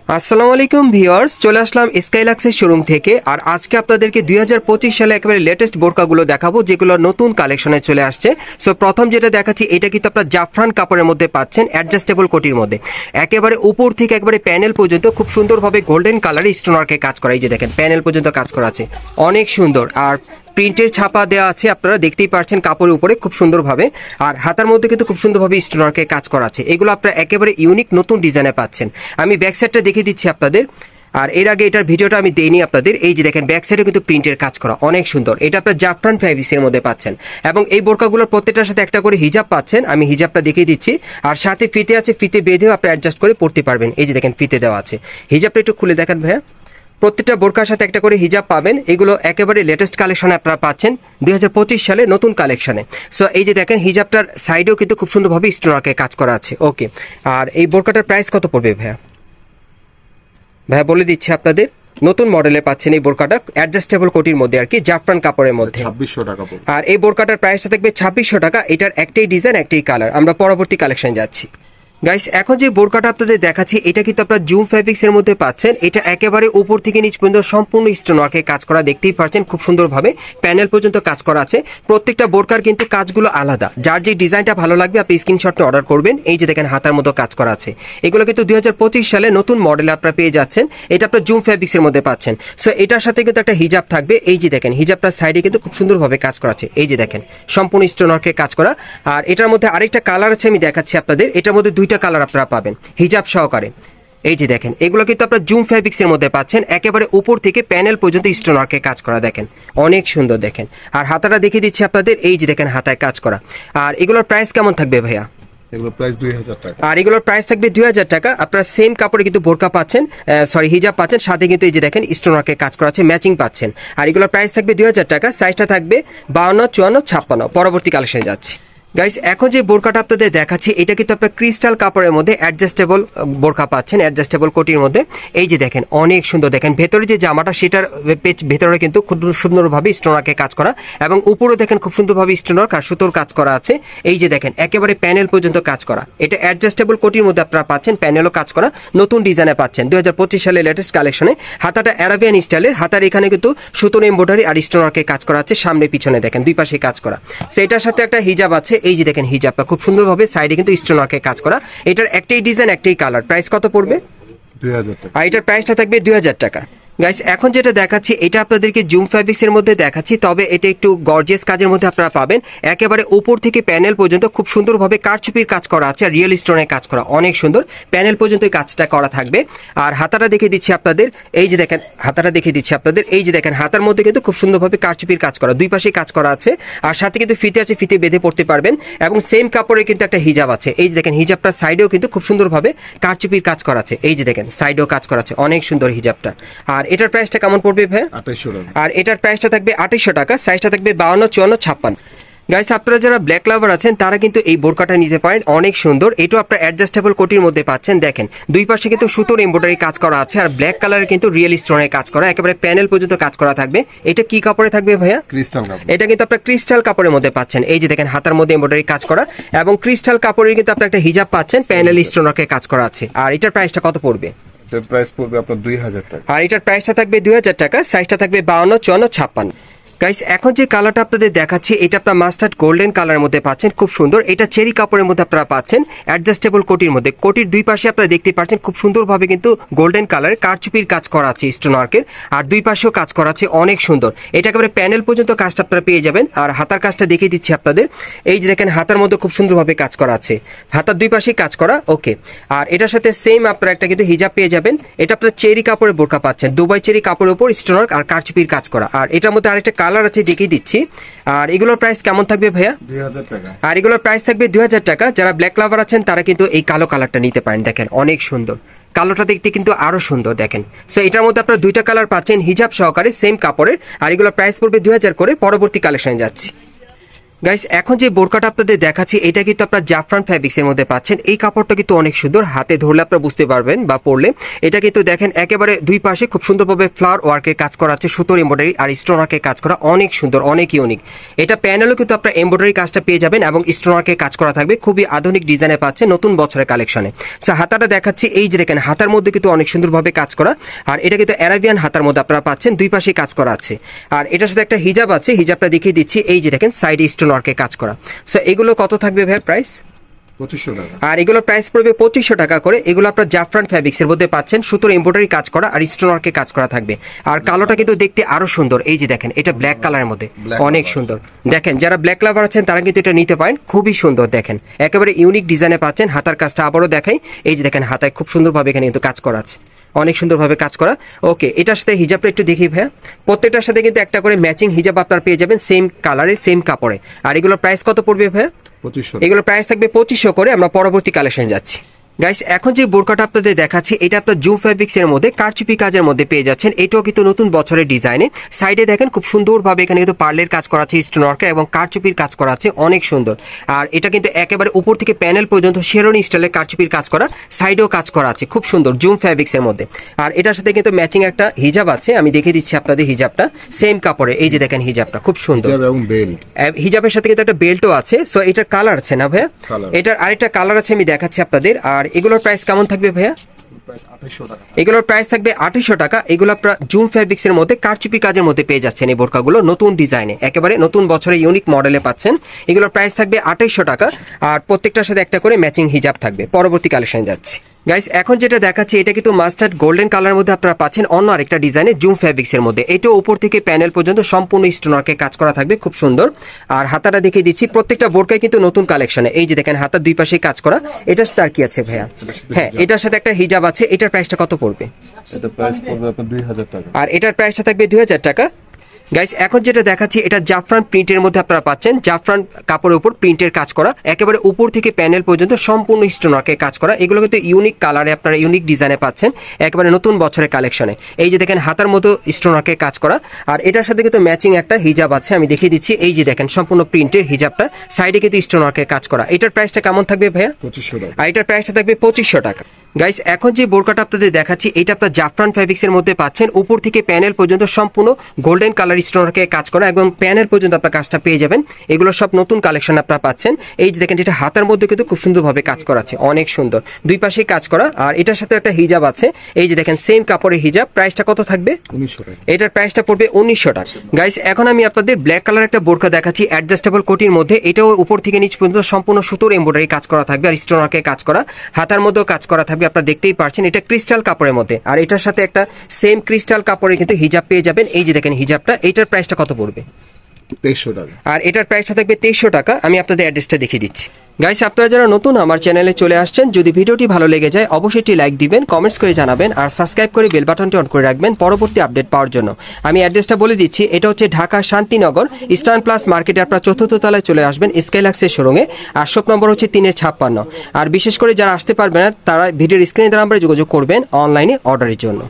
আসসালামু আলাইকুম ভিউয়ার্স, চলে আসলাম স্কাইলাক্সের শোরুম থেকে। আর আজকে আপনাদেরকে 2025 সালে একেবারে লেটেস্ট বোরকাগুলো দেখাবো, যেগুলো নতুন কালেকশনে চলে আসছে। সো প্রথম যেটা দেখাচ্ছি, এটা কিন্তু আপনার জাফরান কাপড়ের মধ্যে পাচ্ছেন, অ্যাডজাস্টেবল কোটির মধ্যে। একেবারে উপর থেকে একবারে প্যানেল পর্যন্ত খুব সুন্দরভাবে গোল্ডেন কালারে স্টোনারকে কাজ করা। এই যে দেখেন, প্যানেল পর্যন্ত কাজ করা আছে, অনেক সুন্দর। আর প্রিন্টের ছাপা দেওয়া আছে, আপনারা দেখতেই পাচ্ছেন কাপড়ের উপরে খুব সুন্দরভাবে। আর হাতার মধ্যে কিন্তু খুব সুন্দরভাবে স্টোনারকে কাজ করা আছে। এগুলো আপনারা একেবারে ইউনিক নতুন ডিজাইনে পাচ্ছেন। আমি ব্যাক সাইডটা দেখিয়ে দিচ্ছি আপনাদের। আর এর আগে এটার ভিডিওটা আমি দেইনি আপনাদের। এই যে দেখেন, ব্যাক সাইডে কিন্তু প্রিন্টের কাজ করা, অনেক সুন্দর। এটা আপনার জাফরান ফ্যাব্রিক্সের মধ্যে পাচ্ছেন। এবং এই বোরকাগুলোর প্রত্যেকটার সাথে একটা করে হিজাব পাচ্ছেন। আমি হিজাবটা দেখিয়ে দিচ্ছি। আর সাথে ফিতে আছে, ফিতে বেঁধেও আপনি অ্যাডজাস্ট করে পড়তে পারবেন। এই যে দেখেন, ফিতে দেওয়া আছে। হিজাবটা একটু খুলে দেখেন ভাইয়া। প্রত্যেকটা বোরকার সাথে একটা করে হিজাব পাবেন। এগুলো একেবারে লেটেস্ট কালেকশনে আপনারা পাচ্ছেন 2025 সালে নতুন কালেকশনে। সো এই যে দেখেন, হিজাবটার সাইডেও কিন্তু খুব সুন্দরভাবে স্টোনারকে কাজ করা আছে। ওকে, আর এই বোরকাটার প্রাইস কত পড়বে ভাইয়া? ভাইয়া বলে দিচ্ছি আপনাদের, নতুন মডেলে পাচ্ছেন এই বোরকাটা, অ্যাডজাস্টেবল কোটির মধ্যে আর কি, জাফরান কাপড়ের মধ্যে 2600 টাকা পড়বে। আর এই বোরকাটার প্রাইসটা থাকবে 2600 টাকা। এটার একটাই ডিজাইন, একটাই কালার। আমরা পরবর্তী কালেকশন যাচ্ছি। গাইস, এখন যে বোরকাটা আপনাদের দেখাচ্ছি, এটা কিন্তু আপনারা জুম ফ্যাব্রিক্সের মধ্যে পাচ্ছেন। এটা একেবারে উপর থেকে নিচ পর্যন্ত সম্পূর্ণ স্টোন ওয়ার্কে কাজ করা, দেখতেই পাচ্ছেন খুব সুন্দরভাবে প্যানেল পর্যন্ত কাজ করা আছে। প্রত্যেকটা বোরকার কিন্তু কাজগুলো আলাদা। যার যে ডিজাইনটা ভালো লাগবে আপনি স্ক্রিনশট নিয়ে অর্ডার করবেন। এই যে দেখেন, হাতার মতো কাজ করা আছে। এগুলো কিন্তু 2025 সালে নতুন মডেলে আপনারা পেয়ে যাচ্ছেন। এটা আপনার জুম ফ্যাব্রিক্সের মধ্যে পাচ্ছেন। সো এটার সাথে কিন্তু একটা হিজাব থাকবে। এই যে দেখেন, হিজাবটার সাইডে কিন্তু খুব সুন্দরভাবে কাজ করা আছে। এই যে দেখেন, সম্পূর্ণ স্টোন ওয়ার্কে কাজ করা। আর এটার মধ্যে আরেকটা কালার আছে, আমি দেখাচ্ছি আপনাদের। এটার মধ্যে দুইটা কালার আপনারা পাবেন হিজাব সহকারে। এই যে দেখেন, এগুলো কিন্তু আপনার জুম ফ্যাব্রিক্সের মধ্যে পাচ্ছেন। একেবারে উপর থেকে প্যানেল পর্যন্ত স্টোন ওয়ার্কে কাজ করা, দেখেন অনেক সুন্দর। দেখেন, আর হাতাটা দেখিয়ে দিচ্ছি আপনাদের। এই যে দেখেন, হাতায় কাজ করা। আর এগুলোর প্রাইস কেমন থাকবে ভাইয়া? এগুলো প্রাইস 2000 টাকা। আর এগুলোর প্রাইস থাকবে 2000 টাকা। আপনারা সেম কাপড়ে কিন্তু বোরকা পাচ্ছেন, হিজাব পাচ্ছেন, সাথে কিন্তু এই যে দেখেন স্টোন ওয়ার্কে কাজ করা আছে, ম্যাচিং পাচ্ছেন। আর এগুলোর প্রাইস থাকবে 2000 টাকা। সাইজটা থাকবে 52, 54, 56। পরবর্তী কালেকশনে যাচ্ছি। গাইস, এখন যে বোরকাটা আপনাদের দেখাচ্ছি, এটা কিন্তু আপনার ক্রিস্টাল কাপড়ের মধ্যে অ্যাডজাস্টেবল বোরকা পাচ্ছেন, অ্যাডজাস্টেবল কোটির মধ্যে। এই যে দেখেন, অনেক সুন্দর। দেখেন ভেতরে যে জামাটা, সেটার ভেতরে কিন্তু খুব সুন্দরভাবে স্টোনারকে কাজ করা, এবং উপরে দেখেন খুব সুন্দরভাবে স্টোনার আর সুতোর কাজ করা আছে। এই যে দেখেন, একেবারে প্যানেল পর্যন্ত কাজ করা। এটা অ্যাডজাস্টেবল কোটির মধ্যে আপনারা পাচ্ছেন, প্যানেলও কাজ করা, নতুন ডিজাইনে পাচ্ছেন 2025 সালে লেটেস্ট কালেকশনে। হাতাটা অ্যারাবিয়ান স্টাইলের। হাতার এখানে কিন্তু সুতোর এমব্রয়ডারি আর স্টোনারকে কাজ করা আছে, সামনে পিছনে দেখেন দুই পাশে কাজ করা। সেটার সাথে একটা হিজাব আছে। এই যে দেখেন, হিজাবটা খুব সুন্দরভাবে সাইডে কিন্তু স্টোন ওয়ার্কে কাজ করা। এটার একটাই ডিজাইন, একটাই কালার। প্রাইস কত পড়বে? 2000 টাকা। আর এটার প্রাইসটা থাকবে 2000 টাকা। গাইস, এখন যেটা দেখাচ্ছি, এটা আপনাদেরকে জুম ফ্যাব্রিক্সের মধ্যে দেখাচ্ছি, তবে এটা একটু গর্জিয়াস কাজের মধ্যে আপনারা পাবেন। একেবারে উপর থেকে প্যানেল পর্যন্ত খুব সুন্দরভাবে কারচুপির কাজ করা আছে, আর রিয়েল স্টোনের কাজ করা, অনেক সুন্দর। প্যানেল পর্যন্ত এই কাজটা করা থাকবে। আর হাতাটা দেখিয়ে দিচ্ছি আপনাদের। এই যে দেখেন, হাতাটা দেখিয়ে দিচ্ছি আপনাদের। এই যে দেখেন, হাতার মধ্যে কিন্তু খুব সুন্দরভাবে কারচুপির কাজ করা, দুই পাশে কাজ করা আছে। আর সাথে কিন্তু ফিতে আছে, ফিতে বেঁধে পড়তে পারবেন। এবং সেম কাপড়ে কিন্তু একটা হিজাব আছে। এই যে দেখেন, হিজাবটার সাইডেও কিন্তু খুব সুন্দরভাবে কারচুপির কাজ করা আছে। এই যে দেখেন, সাইডেও কাজ করা আছে, অনেক সুন্দর হিজাবটা। আর এটার প্রাইসটা কেমন পড়বে ভাই? 2800 টাকা। আর এটার প্রাইসটা থাকবে 2800 টাকা। সাইজটা থাকবে 52, 54, 56। গাইস, আপনারা যারা ব্ল্যাক লাভার আছেন, তারা কিন্তু এই বোরকাটা নিতে পারেন, অনেক সুন্দর। এটাও আপনার অ্যাডজাস্টেবল কোটির মধ্যে পাচ্ছেন। দেখেন, দুই পাশে কিন্তু সুতোর এমব্রয়ডারি কাজ করা আছে, আর ব্ল্যাক কালারের কিন্তু রিয়েল স্টোনের কাজ করা, একেবারে প্যানেল পর্যন্ত কাজ করা থাকবে। এটা কি কাপড়ে থাকবে ভাইয়া? ক্রিস্টাল কাপড়। এটা কিন্তু আপনার ক্রিস্টাল কাপড়ের মধ্যে পাচ্ছেন। এই যে দেখেন, হাতার মধ্যে এমব্রয়ডারি কাজ করা, এবং ক্রিস্টাল কাপড়ের কিন্তু আপনার একটা হিজাব পাচ্ছেন, প্যানেল স্টোনারকে কাজ করা আছে। আর এটার প্রাইসটা কত পড়বে? এটার প্রাইস পড়বে আপনার 2000 টাকা। আর এটার প্রাইসটা থাকবে 2000 টাকা। সাইজটা থাকবে 52, 54, 56। গাইস, এখন যে কালারটা আপনাদের দেখাচ্ছি, এটা আপনার মাস্টার্ড গোল্ডেন কালারের মধ্যে পাচ্ছেন, খুব সুন্দর। এটা চেরি কাপড়ের মধ্যে আপনারা পাচ্ছেন, অ্যাডজাস্টেবল কোটির মধ্যে। কোটির দুই পাশে আপনারা দেখতে পাচ্ছেন খুব সুন্দরভাবে কিন্তু গোল্ডেন কালারের কারচুপির কাজ করা আছে স্টোন ওয়ার্কের, আর দুই পাশেও কাজ করা আছে, অনেক সুন্দর। এটা একেবারে প্যানেল পর্যন্ত কাজটা আপনারা পেয়ে যাবেন। আর হাতার কাজটা দেখিয়ে দিচ্ছি আপনাদের। এই যে দেখেন, হাতার মধ্যে খুব সুন্দরভাবে কাজ করা আছে, হাতার দুই পাশেই কাজ করা। ওকে, আর এটার সাথে সেম আপনারা একটা কিন্তু হিজাব পেয়ে যাবেন। এটা আপনার চেরি কাপড়ের বোরকা পাচ্ছেন, দুবাই চেরি কাপড়ের উপর স্টোন ওয়ার্ক আর কারচুপির কাজ করা। আর এটার মধ্যে আরেকটা কালার আছে, দেখিয়ে দিচ্ছি। আর এগুলোর প্রাইস কেমন থাকবে ভাইয়া? 2000 টাকা। আর এগুলোর প্রাইস থাকবে 2000 টাকা। যারা ব্ল্যাক লাভার আছেন, তারা কিন্তু এই কালো কালারটা নিতে পারেন। দেখেন, অনেক সুন্দর। কালোটা দেখতে কিন্তু আরো সুন্দর। দেখেন, সো এটার মধ্যে আপনারা দুইটা কালার পাচ্ছেন হিজাব সহকারে, সেম কাপড়ের। আর এগুলোর প্রাইস পড়বে 2000 করে। পরবর্তী কালেকশনে যাচ্ছি। গাইস এখন যে বোরকাটা আপনাদের দেখাচ্ছি এটা কিন্তু আপনার জাফরান ফ্যাব্রিক্স এর মধ্যে পাচ্ছেন। এই কাপড়টা কিন্তু অনেক সুন্দর, হাতে ধরলে আপনারা বুঝতে পারবেন বা পরলে। এটা কিন্তু দেখেন একেবারে দুই পাশে খুব সুন্দরভাবে ফ্লাওয়ার ওয়ার্কের কাজ করা আছে, সুতোর এমব্রয়ডারি আর স্টোন ওয়ার্কের কাজ করা, অনেক সুন্দর, অনেক ইউনিক। এটা প্যানেলও কিন্তু আপনার এমব্রয়ডারি কাজটা পেয়ে যাবেন এবং স্টোন ওয়ার্কের কাজ করা থাকবে, খুবই আধুনিক ডিজাইনে পাচ্ছেন নতুন বছরের কালেকশনে। সো হাতাটা দেখাচ্ছি, এই যে দেখেন হাতার মধ্যে কিন্তু অনেক সুন্দরভাবে কাজ করা, আর এটা কিন্তু অ্যারাবিয়ান হাতার মধ্যে আপনারা পাচ্ছেন, দুই পাশে কাজ করা আছে। আর এটার সাথে একটা হিজাব আছে, হিজাবটা দেখিয়ে দিচ্ছি, এই যে দেখেন সাইডে স্টোন ওয়ার্কের কাজ করা। সো এগুলো কত থাকবে ভাই প্রাইস? 2500 টাকা। আর এগুলোর প্রাইস পড়বে 2500 টাকা করে। এগুলো আপনার জাফরান ফ্যাব্রিক্স এর মধ্যে পাচ্ছেন, সুতোর এমব্রয়ডারি কাজ করা আর স্টোন ওয়ার্কের কাজ করা থাকবে। আর কালোটা কিন্তু দেখতে আরো সুন্দর, এই যে দেখেন এটা ব্ল্যাক কালারের মধ্যে অনেক সুন্দর। দেখেন যারা ব্ল্যাক লাভার আছেন তারা কিন্তু এটা নিতে পারেন, খুবই সুন্দর। দেখেন একেবারে ইউনিক ডিজাইনে পাচ্ছেন। হাতার কাজটা আবারও দেখাই, এই যে দেখেন হাতায় খুব সুন্দরভাবে এখানে কিন্তু কাজ করা আছে, অনেক সুন্দরভাবে কাজ করা। ওকে, এটার সাথে হিজাবটা একটু দেখি ভাইয়া। প্রত্যেকটার সাথে কিন্তু একটা করে ম্যাচিং হিজাব আপনারা পেয়ে যাবেন, সেম কালারে সেম কাপড়ে। আর এগুলোর প্রাইস কত পড়বে ভাইয়া? 2500। এগুলো প্রাইস থাকবে 2500 করে। আমরা পরবর্তী কালেকশন যাচ্ছি। গাইস এখন যে বোরকাটা আপনাদের দেখাচ্ছি এটা আপনার জুম ফ্যাব্রিক্স এর মধ্যে কারচুপি কাজের মধ্যে পেয়ে যাচ্ছেন। এটাও কিন্তু নতুন বছরের ডিজাইনে। সাইডে দেখেন খুব সুন্দরভাবে এখানে কিন্তু পার্লের কাজ করা আছে, স্টোন ওয়ার্কের এবং কারচুপির কাজ করা আছে, অনেক সুন্দর। আর এটা কিন্তু একেবারে উপর থেকে প্যানেল পর্যন্ত শেরনি স্টাইলে কারচুপির কাজ করা, সাইডেও কাজ করা আছে, খুব সুন্দর জুম ফ্যাব্রিক্স এর মধ্যে। আর এটার সাথে কিন্তু ম্যাচিং একটা হিজাব আছে, আমি দেখিয়ে দিচ্ছি আপনাদের হিজাবটা সেম কাপড়ে, এই যে দেখেন হিজাবটা খুব সুন্দর। হিজাব এবং বেল্ট, হিজাবের সাথে কিন্তু একটা বেল্টও আছে। সো এটার কালার আছে না ভাইয়া? এটার আরেকটা কালার আছে, আমি দেখাচ্ছি আপনাদের। আর এগুলোর প্রাইস কেমন থাকবে ভাইয়া? প্রাইস 2800 টাকা। এগুলোর প্রাইস থাকবে 2800 টাকা। এগুলো আপনারা জুম ফ্যাব্রিক্স এর মধ্যে কারচুপি কাজের মধ্যে পেয়ে যাচ্ছেন। এই বোরকাগুলো নতুন ডিজাইনে একেবারে নতুন বছরের ইউনিক মডেলে পাচ্ছেন। এগুলোর প্রাইস থাকবে 2800 টাকা। আর প্রত্যেকটার সাথে একটা করে ম্যাচিং হিজাব থাকবে। পরবর্তী কালেকশন যাচ্ছে। গাইস এখন যেটা দেখাচ্ছি এটা কিন্তু মাস্টার্ড গোল্ডেন কালারের মধ্যে আপনারা পাচ্ছেন অন্য আরেকটা ডিজাইনে জুম ফ্যাব্রিক্স এর মধ্যে। এটা উপর থেকে প্যানেল পর্যন্ত সম্পূর্ণ স্টোন ওয়ার্কে কাজ করা থাকবে, খুব সুন্দর। আর হাতাটা দেখিয়ে দিচ্ছি, প্রত্যেকটা বোরকায় কিন্তু নতুন কালেকশনে, এই যে দেখেন হাতার দুই পাশেই কাজ করা। এটার সাথে আর কি আছে ভাইয়া? হ্যাঁ, এটার সাথে একটা হিজাব আছে। এটার প্রাইসটা কত পড়বে? এটা প্রাইস পড়বে আপনার 2000 টাকা। আর এটার প্রাইসটা থাকবে 2000 টাকা। গাইস এখন যেটা দেখাচ্ছি এটা জাফরান প্রিন্টের মধ্যে আপনারা পাচ্ছেন, জাফরান কাপড়ের উপর প্রিন্টের কাজ করা, একেবারে উপর থেকে প্যানেল পর্যন্ত সম্পূর্ণ স্টোন ওয়ার্কের কাজ করা। এগুলো কিন্তু ইউনিক কালারে আপনারা ইউনিক ডিজাইনে পাচ্ছেন, একেবারে নতুন বছরের কালেকশনে। এই যে দেখেন হাতার মতো স্টোন ওয়ার্কের কাজ করা। আর এটার সাথে কিন্তু ম্যাচিং একটা হিজাব আছে, আমি দেখিয়ে দিচ্ছি, এই যে দেখেন সম্পূর্ণ প্রিন্টের হিজাবটা, সাইডে কিন্তু স্টোন ওয়ার্কের কাজ করা। এটার প্রাইসটা কেমন থাকবে ভাইয়া? 2500 টাকা। আর এটার প্রাইসটা থাকবে 2500 টাকা। গাইস এখন যে বোরকাটা আপনাদের দেখাচ্ছি এটা আপনার জাফরান ফ্যাব্রিক্স এর মধ্যে পাচ্ছেন, উপর থেকে প্যানেল পর্যন্ত সম্পূর্ণ গোল্ডেন কালার স্টোন ওয়ার্কের কাজ করা এবং প্যানেল পর্যন্ত আপনার কাজটা পেয়ে যাবেন। এগুলো সব নতুন কালেকশন আপনারা পাচ্ছেন। এই যে দেখেন এটা হাতার মধ্যে কিন্তু খুব সুন্দরভাবে কাজ করা আছে, অনেক সুন্দর, দুই পাশেই কাজ করা। আর এটার সাথে একটা হিজাব আছে, এই যে দেখেন সেম কাপড়ের হিজাব। প্রাইসটা কত থাকবে? 1900 টাকা। এটার প্রাইসটা পড়বে 1900 টাকা। গাইস এখন আমি আপনাদের ব্ল্যাক কালার একটা বোরকা দেখাচ্ছি অ্যাডজাস্টেবল কোটির মধ্যে। এটাও উপর থেকে নিচ পর্যন্ত সম্পূর্ণ সুতোর এমব্রয়ডারি কাজ করা থাকবে আর স্টোন ওয়ার্কের কাজ করা, হাতার মধ্যেও কাজ করা থাকবে, আপনারা দেখতেই পারছেন। এটা ক্রিস্টাল কাপড়ের মধ্যে। আর এটার সাথে একটা সেম ক্রিস্টাল কাপড়ের কিন্তু হিজাব পেয়ে যাবেন, এই যে দেখেন হিজাবটা। এটার প্রাইসটা কত পড়বে? 2300 টাকা। আর এটার প্রাইসটা থাকবে 2300 টাকা। আমি আপনাদের অ্যাড্রেসটা দেখিয়ে দিচ্ছি। গাইস আপনারা যারা নতুন আমার চ্যানেলে চলে আসছেন, যদি ভিডিওটি ভালো লেগে যায় অবশ্যই একটি লাইক দিবেন, কমেন্টস করে জানাবেন আর সাবস্ক্রাইব করে বেল বাটনটি অন করে রাখবেন পরবর্তী আপডেট পাওয়ার জন্য। আমি অ্যাড্রেসটা বলে দিচ্ছি, এটা হচ্ছে ঢাকা শান্তিনগর ইস্টার্ন প্লাস মার্কেটে আপনারা 4র্থ তলায় চলে আসবেন স্কাইলাক্সের শোরুমে। আর শপ নম্বর হচ্ছে 356। আর বিশেষ করে যারা আসতে পারবেন না তারা ভিডিওর স্ক্রিনে নাম্বারে যোগাযোগ করবেন অনলাইনে অর্ডারের জন্য।